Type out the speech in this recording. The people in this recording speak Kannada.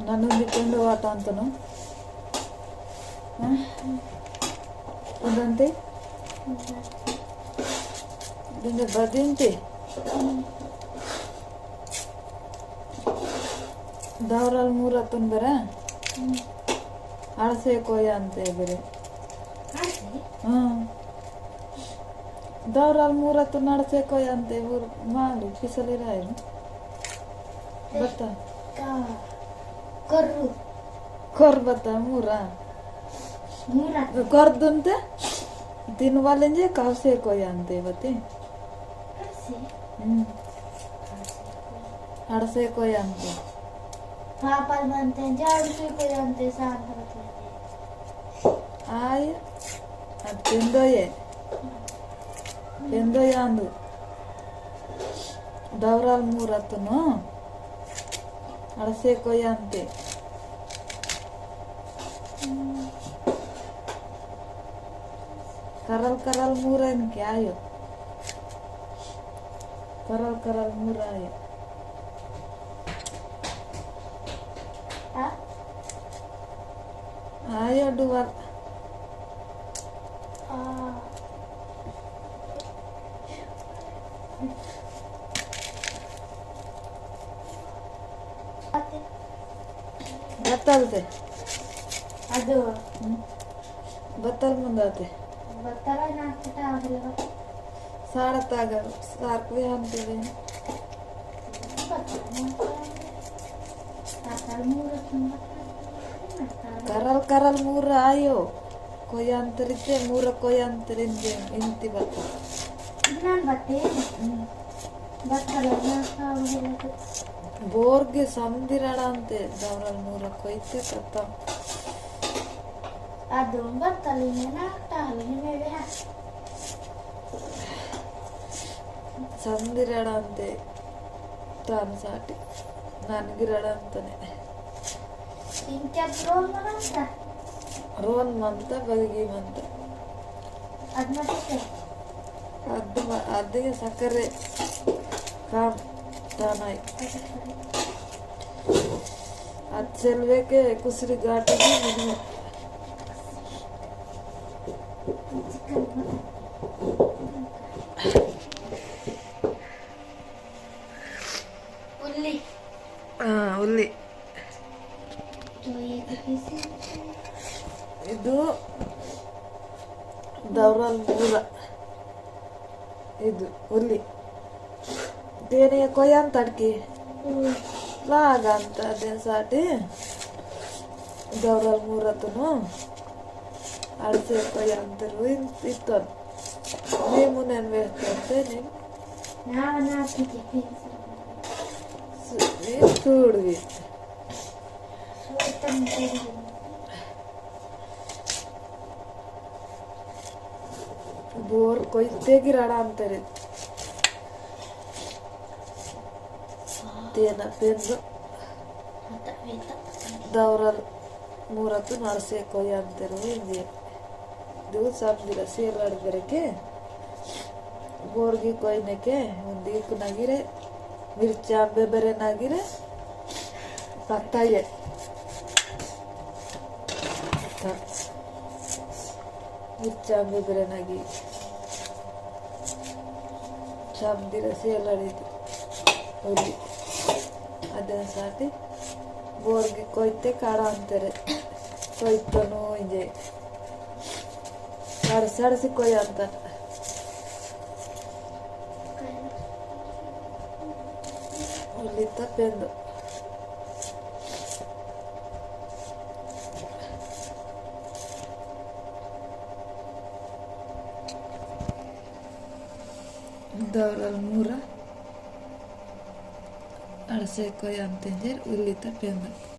నన్ను దిక్కండు వాట అంతను ಇದಂತೆ ಇದರಿಂದ ಬದಿಂತೆ ದವರಲ್ಲಿ 3 ಹತ್ತನ್ ಬರ ಅಳಸೆ ಕೊಯ್ಯ ಅಂತೆ ಬೇರೆ ದವರಲ್ಲಿ 3 ಹತ್ತನ್ ಅಳಸೆ ಕೊಯ್ಯ ಅಂತೆ ಊರು ಮಾಡಿ ಪಿಸಲಿರ ಏನು ಬತ್ತ ಕೊರ್ ಬತ್ತ 3 ಕೊರ್ದಂತೆ ತಿನ್ನುವಲ್ಲಂಜೆ ಕಾಸೆ ಕೊಯ್ಯ ಅಂತೆ ಇವತ್ತಿ ಅಡಸೆ ಕೊಯ್ಯ ಅಂತೆ ಪಾಪಲ್ ಬಂತೆ ಜಾಡ್ಸೆ ಕೊಯ್ಯ ಅಂತೆ ಸಾಂತ ಆಯ ಅದು ತಿಂದೋಯೆ ಅಂದು ದವರಲ್ಲಿ 3 ಹತ್ತನು ಅಡಸೆ ಕೊಯ್ಯ ಅಂತೆ करल 3 इनके आयो करल 3 आयो आयो डुवाल बत्तलते ಅದು बत्तल ಮುಂದಾತೆ ಬತ್ತಲ ನಾಕ್ಟ ಆಗಲ್ಲ ಸಾಡತ್ತಾಗ ಸಾರ್ಕವೆ ಅಂತೀವಿ ಕರಲ್ 3 ಆಯೋ ಕೊಯ್ಯ ಅಂತರಿದ್ದೆ 3 ಕೊಯ್ಯ ಅಂತರಿಂದ ಇಂತಿ ಬತ್ತ ನಾನು ಬತ್ತೆ ಬತ್ತಲ ಬೋರ್ಗೆ ಸಂದಿರಣ ಅಂತೆ ದವರಲ್ಲಿ 3 ಕೊಯ್ತೆ ಕತ್ತ ಅದು ಬತ್ತಲಿನ ನಾಕ್ಟ ಮೇಲೆ ಸಂದಿರಣ ಅಂತೆ ತಾನು ಸಾಟಿ ನನಗಿರಣ ಅಂತಾನೆ ರೋನ್ ಮಂತ ಬಗಿ ಮಂತ ಅದಿಗೆ ಸಕ್ಕರೆ ಕಾಮ್ ತಾನಾಯ್ ಅದು ಚೆಲ್ಬೇಕೆ ಕುಸಿರಿ ಘಾಟಿಗೆ ನಿನ್ನೆ ಉಲ್ಲಿ ಇದು ದವರಲ್ಲಿ 3 ಇದು ಉಲ್ಲಿ ತೇನಿಗೆ ಕೊಯ್ಯ ಅಂತ ಅಡ್ಕಿ ಲಾಗ ಅಂತ ಅದೇನು ಸಾಟಿ ದವರಲ್ಲಿ 3 ಹತ್ತನು ಅಳಸೆ ಕೊಯ್ಯ ಅಂತಿರು ಇತ್ತು ನೀವು ನೆನ್ ಬೇಡ್ತಂತೆ ನೀವು చూడువి ಬೋರ್ ಕೊಯ್ತೆ ಗಿರಾಡ ಅಂತಾರೆ ತೇನ ಪೆಂದು ದವರಲ್ಲಿ 3 ಹತ್ತು ನಳಸೆ ಕೊಯ್ಯ ಅಂತಾರೆ ಹಿಂಗೆ ಇದು ಸಂದಿರ ಸೇಲಾಡಿ ಬೆರಕೆ ಬೋರ್ಗಿ ಕೊಯ್ನಕ್ಕೆ ಒಂದು ಈಕು ನಗಿರೆ ಮಿರ್ಚಾ ಬೆಬರೆ ನಗಿರೆ ಪತ್ತಾಯೆ ಮಿರ್ಚಾ ಬೆಬರೆ ನಗಿ ಸಂದಿರ ಸೇಲಾಡಿದ್ದು ಉಲ್ಲಿ ಅದನ್ನು ಸಾಟಿ ಬೋರ್ಗಿ ಕೊಯ್ತೆ ಕಾಡ ಅಂತಾರೆ ಕೊಯ್ತನು ಹಿಂಗೆ ಸಡಸಿ ಕೊಯ್ಯ ಅಂತ ಉಲ್ಲಿ ತಪ್ಪೆಂದು ದವರಲ್ಲಿ 3 ಅಳಸೆ ಕೊಯ್ಯ ಅಂತಂದ್ರೆ ಉಲ್ಲಿ ತಪ್ಪೆಂದು